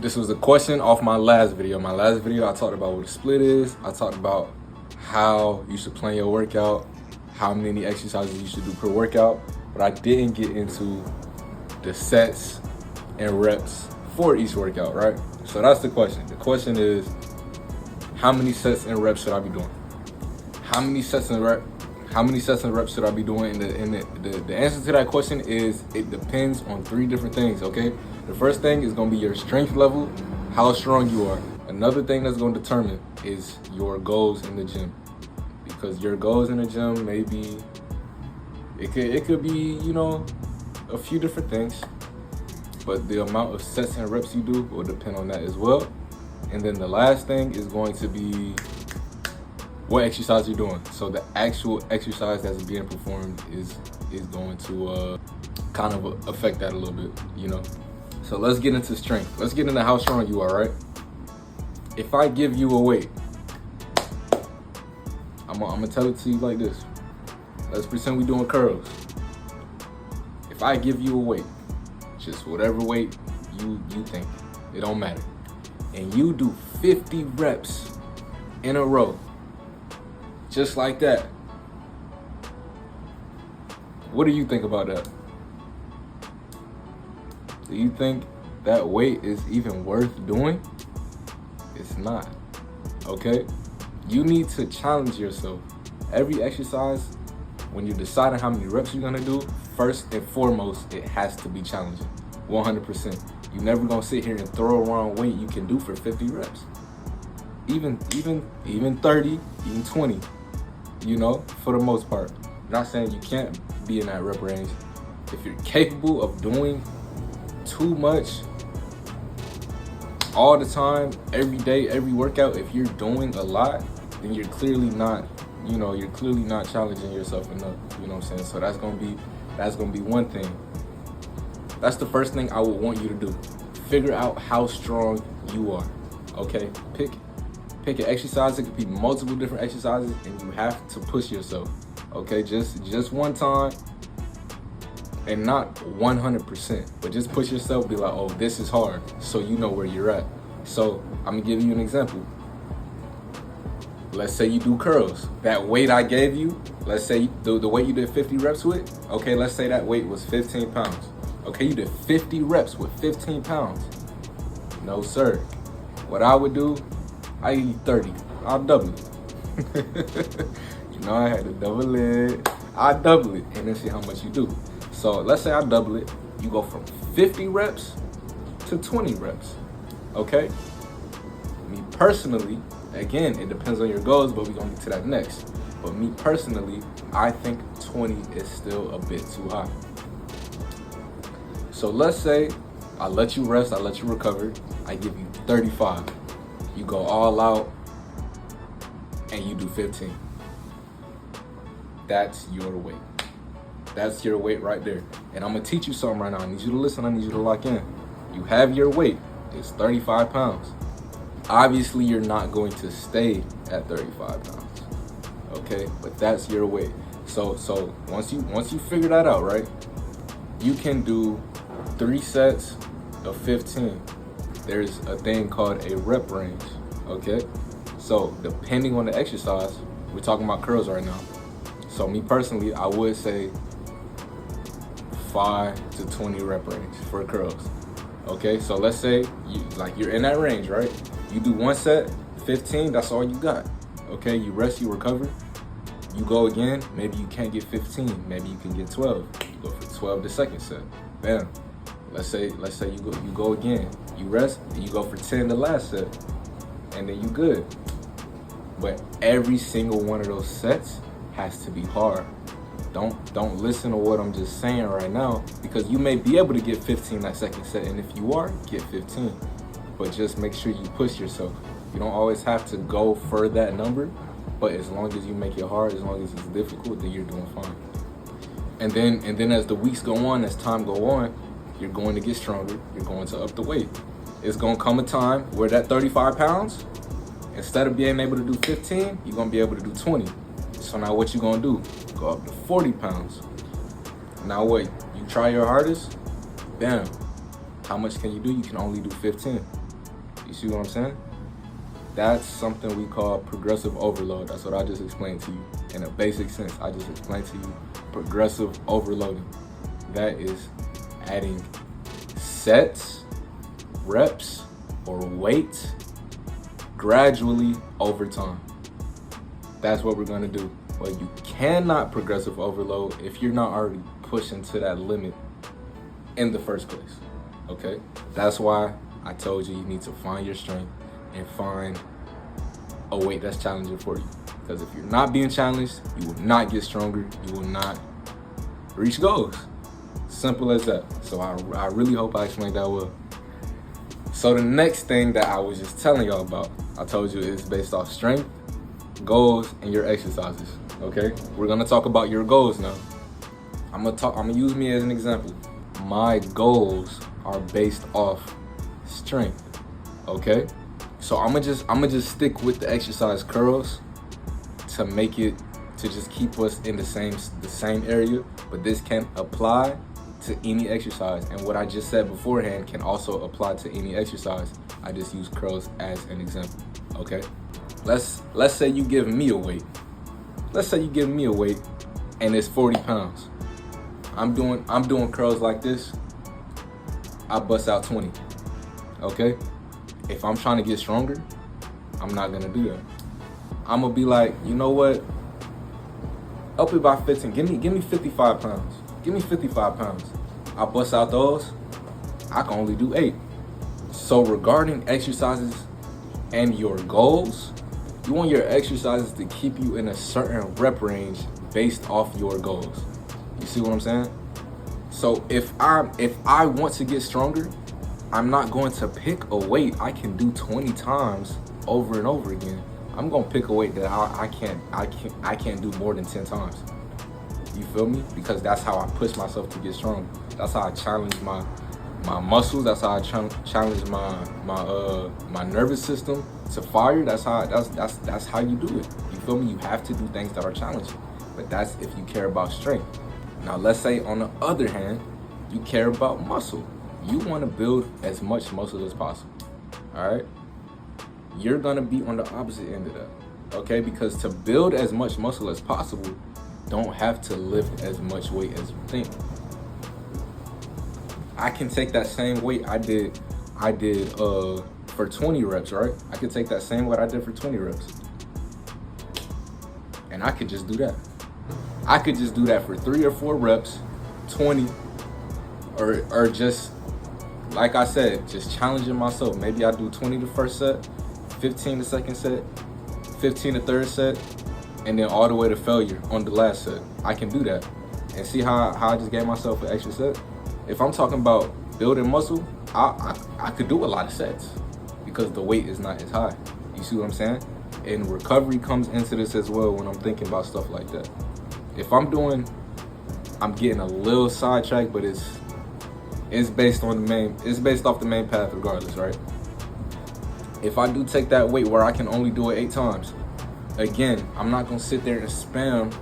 This was a question off my last video. My last video, I talked about what a split is. I talked about how you should plan your workout, how many exercises you should do per workout, but I didn't get into the sets and reps for each workout, right? So that's the question. The question is, how many sets and reps should I be doing? How many sets and reps should I be doing? And the answer to that question is, it depends on 3 different things, okay? The first thing is gonna be your strength level, how strong you are. Another thing that's gonna determine is your goals in the gym. Because your goals in the gym maybe, it could be, you know, a few different things, but the amount of sets and reps you do will depend on that as well. And then the last thing is going to be what exercise you're doing. So the actual exercise that's being performed is going to kind of affect that a little bit, you know. So let's get into strength. Let's get into how strong you are, right? If I give you a weight, I'm gonna tell it to you like this. Let's pretend we're doing curls. If I give you a weight, just whatever weight you think, it don't matter, and you do 50 reps in a row, just like that, what do you think about that? Do you think that weight is even worth doing? It's not, okay? You need to challenge yourself. Every exercise, when you're deciding how many reps you're gonna do, first and foremost, it has to be challenging, 100%. You're never gonna sit here and throw around weight you can do for 50 reps. Even 30, even 20, you know, for the most part. I'm not saying you can't be in that rep range. If you're capable of doing too much all the time, every day, every workout, if you're doing a lot, then you're clearly not, you know, you're clearly not challenging yourself enough, you know what I'm saying? So that's gonna be one thing. That's the first thing I would want you to do. Figure out how strong you are, okay? Pick an exercise. It could be multiple different exercises, and you have to push yourself, okay? Just one time, and not 100%, but just push yourself, be like, oh, this is hard, so you know where you're at. So I'm gonna give you an example. Let's say you do curls. That weight I gave you, let's say the weight you did 50 reps with, okay, let's say that weight was 15 pounds. Okay, you did 50 reps with 15 pounds. No, sir. What I would do, I eat 30. I'll double it. You know, I had to double it. I double it and then see how much you do. So let's say I double it. You go from 50 reps to 20 reps, okay? Me personally, again, it depends on your goals, but we're gonna get to that next. But me personally, I think 20 is still a bit too high. So let's say I let you rest, I let you recover, I give you 35. You go all out and you do 15. That's your weight. That's your weight right there. And I'm gonna teach you something right now. I need you to listen, I need you to lock in. You have your weight, it's 35 pounds. Obviously, you're not going to stay at 35 pounds, okay? But that's your weight. So once you figure that out, right? You can do 3 sets of 15. There's a thing called a rep range, okay? So depending on the exercise, we're talking about curls right now. So me personally, I would say 5 to 20 rep range for curls. Okay, so let's say you're in that range, right? You do 1 set, 15, that's all you got. Okay, you rest, you recover, you go again, maybe you can't get 15, maybe you can get 12. You go for 12 the second set. Bam. Let's say you go again, you rest, and you go for 10 the last set, and then you good. But every single one of those sets has to be hard. Don't listen to what I'm just saying right now, because you may be able to get 15 that second set, and if you are, get 15. But just make sure you push yourself. You don't always have to go for that number, but as long as you make it hard, as long as it's difficult, then you're doing fine. And then as the weeks go on, as time go on, you're going to get stronger, you're going to up the weight. It's gonna come a time where that 35 pounds, instead of being able to do 15, you're gonna be able to do 20. So now what you gonna do? Go up to 40 pounds. Now what? You try your hardest, bam. How much can you do? You can only do 15. You see what I'm saying? That's something we call progressive overload. That's what I just explained to you. In a basic sense, I just explained to you progressive overloading. That is adding sets, reps, or weight gradually over time. That's what we're gonna do. Well, you cannot progressive overload if you're not already pushing to that limit in the first place, okay? That's why I told you need to find your strength and find a weight that's challenging for you. Because if you're not being challenged, you will not get stronger, you will not reach goals. Simple as that. So I really hope I explained that well. So the next thing that I was just telling y'all about, I told you is based off strength, goals, and your exercises, okay? We're gonna talk about your goals now. I'm gonna use me as an example. My goals are based off strength, okay? So I'm gonna just stick with the exercise curls to make it, to just keep us in the same area, but this can apply to any exercise. And what I just said beforehand can also apply to any exercise. I just use curls as an example, okay? Let's say you give me a weight. Let's say you give me a weight and it's 40 pounds. I'm doing curls like this. I bust out 20, okay? If I'm trying to get stronger, I'm not gonna do that. I'm gonna be like, you know what? Up it by 15. Give me 55 pounds. Give me 55 pounds. I bust out those. I can only do 8. So regarding exercises and your goals, you want your exercises to keep you in a certain rep range based off your goals. You see what I'm saying? So if I want to get stronger, I'm not going to pick a weight I can do 20 times over and over again. I'm gonna pick a weight that I can't do more than 10 times. You feel me? Because that's how I push myself to get strong. That's how I challenge my muscles. That's how I challenge my nervous system to fire. That's how you do it. You feel me? You have to do things that are challenging. But that's if you care about strength. Now let's say on the other hand, you care about muscle. You want to build as much muscle as possible. All right? You're gonna be on the opposite end of that, okay? Because to build as much muscle as possible, don't have to lift as much weight as you think. I can take that same weight I did for 20 reps, right? I could take that same weight I did for 20 reps, and I could just do that. I could just do that for 3 or 4 reps, 20, or just like I said, just challenging myself. Maybe I do 20 the first set, 15 the second set, 15 the third set, and then all the way to failure on the last set. I can do that. And see how I just gave myself an extra set? If I'm talking about building muscle, I could do a lot of sets because the weight is not as high. You see what I'm saying? And recovery comes into this as well when I'm thinking about stuff like that. If I'm getting a little sidetracked, but it's based off the main path regardless, right? If I do take that weight where I can only do it 8 times, again, I'm not gonna sit there and spam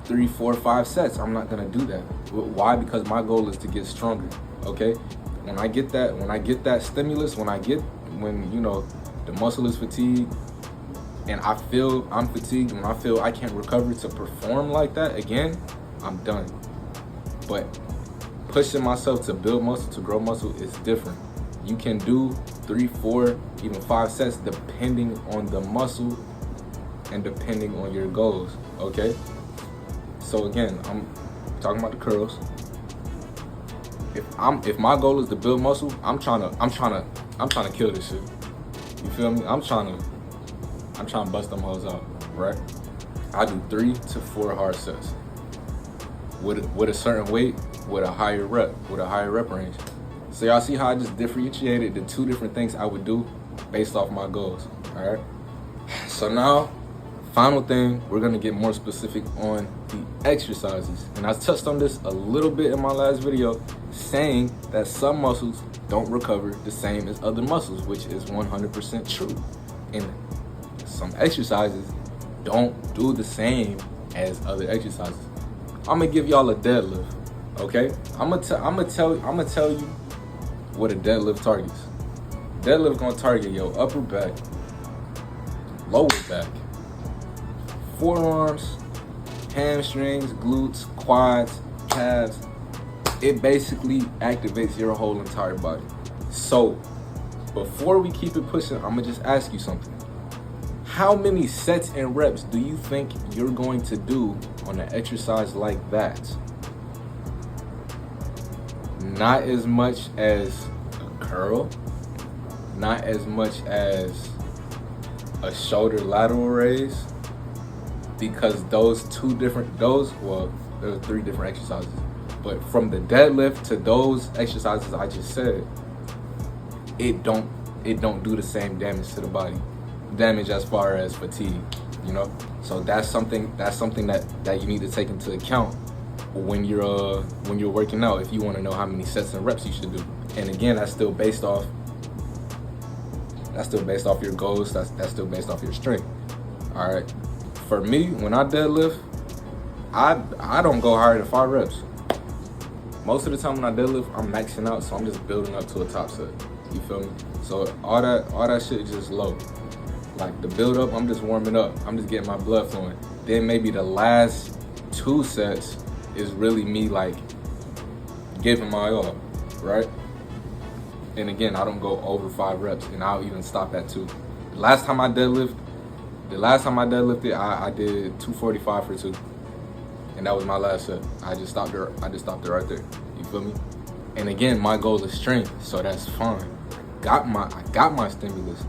3, 4, 5 sets. I'm not gonna do that. Why? Because my goal is to get stronger, okay? When I get that stimulus, when you know, the muscle is fatigued and I feel I'm fatigued, when I feel I can't recover to perform like that again, I'm done. But pushing myself to build muscle, to grow muscle is different. You can do 3, 4, even 5 sets depending on the muscle and depending on your goals, okay? So again, I'm talking about the curls. If my goal is to build muscle, I'm trying to kill this shit. You feel me? I'm trying to bust them hoes out, right? I do 3 to 4 hard sets with a certain weight, with a higher rep range. So y'all see how I just differentiated the 2 different things I would do based off my goals, all right? So now, final thing, we're gonna get more specific on the exercises. And I touched on this a little bit in my last video, saying that some muscles don't recover the same as other muscles, which is 100% true. And some exercises don't do the same as other exercises. I'm gonna give y'all a deadlift, okay? I'm gonna tell you what a deadlift targets. deadlift gonna target your upper back, lower back, forearms, hamstrings, glutes, quads, calves. It basically activates your whole entire body. So before we keep it pushing, I'm gonna just ask you something. How many sets and reps do you think you're going to do on an exercise like that? Not as much as a curl, not as much as a shoulder lateral raise, because those well, there are 3 different exercises. But from the deadlift to those exercises I just said, it don't do the same damage to the body. Damage as far as fatigue, you know? So that's something that you need to take into account when you're working out, if you want to know how many sets and reps you should do. And again, that's still based off your goals, that's still based off your strength. All right. For me, when I deadlift, I don't go higher than 5 reps. Most of the time when I deadlift, I'm maxing out, so I'm just building up to a top set. You feel me? So all that shit is just low. Like the build up, I'm just warming up. I'm just getting my blood flowing. Then maybe the last 2 sets is really me like giving my all, right? And again, I don't go over 5 reps, and I'll even stop at 2. The last time I deadlifted, I did 245 for 2. And that was my last set. I just stopped it right there. You feel me? And again, my goal is strength, so that's fine. I got my stimulus.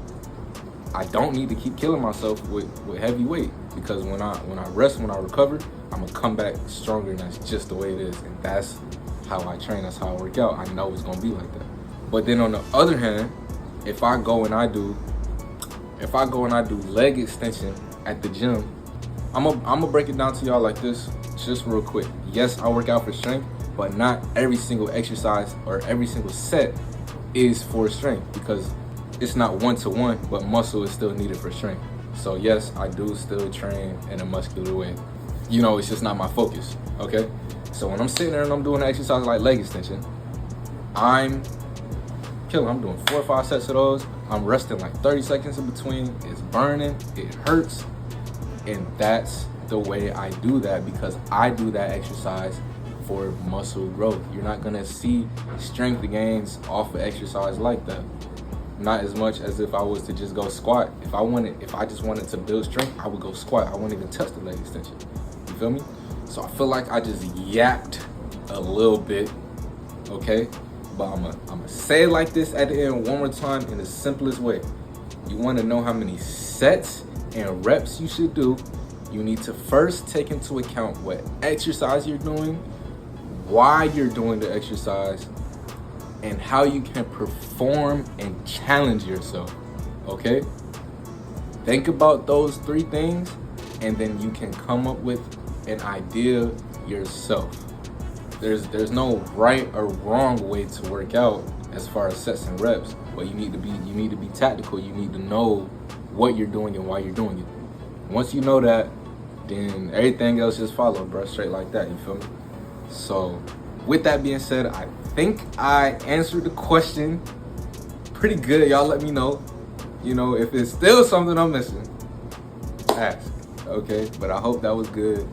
I don't need to keep killing myself with heavy weight, because when I rest, when I recover, I'm gonna come back stronger, and that's just the way it is. And that's how I train, that's how I work out. I know it's gonna be like that. But then on the other hand, if I go and I do leg extension at the gym, I'm gonna break it down to y'all like this, just real quick. Yes, I work out for strength, but not every single exercise or every single set is for strength, because it's not 1-to-1, but muscle is still needed for strength. So yes, I do still train in a muscular way. You know, it's just not my focus, okay? So when I'm sitting there and I'm doing an exercise like leg extension, I'm killing. I'm doing 4 or 5 sets of those. I'm resting like 30 seconds in between. It's burning, it hurts. And that's the way I do that, because I do that exercise for muscle growth. You're not gonna see strength gains off of exercise like that. Not as much as if I was to just go squat. If I just wanted to build strength, I would go squat. I wouldn't even touch the leg extension. You feel me? So I feel like I just yapped a little bit, okay? But I'm gonna say it like this at the end one more time in the simplest way. You wanna know how many sets and reps you should do, you need to first take into account what exercise you're doing, why you're doing the exercise, and how you can perform and challenge yourself, okay? Think about those 3 things, and then you can come up with an idea yourself. There's no right or wrong way to work out as far as sets and reps, but you need to be tactical. You need to know what you're doing and why you're doing it. Once you know that, then everything else just follow, bro, straight like that, you feel me? So with that being said, I think I answered the question pretty good. Y'all let me know, you know, if it's still something I'm missing, ask, okay? But I hope that was good.